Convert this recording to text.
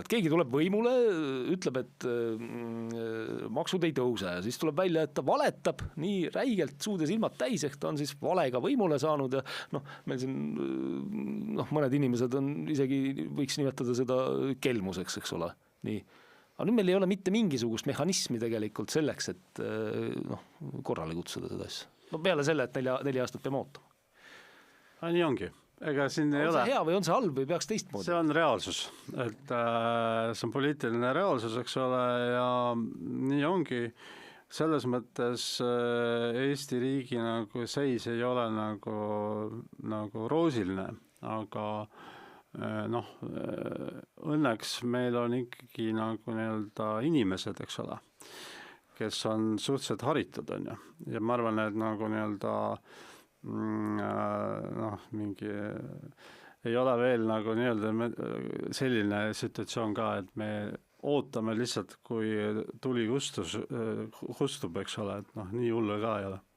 et keegi tuleb võimule, ütleb, et maksud ei tõuse ja siis tuleb välja, et ta valetab nii räigelt suud ja silmad täis, ehk ta on siis valega võimule saanud ja meil siin mõned inimesed on isegi, võiks nimetada seda kelmuseks, eks ole, nii. Aga nüüd meil ei ole mitte mingisugust mehhanismi tegelikult selleks, et korrale kutsuda seda asja. Peale selle, et 4 aastat peame ootama. Nii ongi. Ega siin ei ole. On see hea või on see halb või peaks teistmoodi? See on reaalsus, et see on poliitiline reaalsus, eks ole, ja nii ongi. Selles mõttes Eesti riigi nagu seis ei ole nagu roosiline, aga õnneks meil on ikkagi nagu nii-öelda inimesed, eks ole, kes on suhteliselt haritud, on ju. Ja ma arvan, et nagu nii-öelda mingi ei ole veel nagu nii-öelda selline situatsioon ka, et me ootame lihtsalt, kui tuli kustub, eks ole, et nii hullu ka ei ole.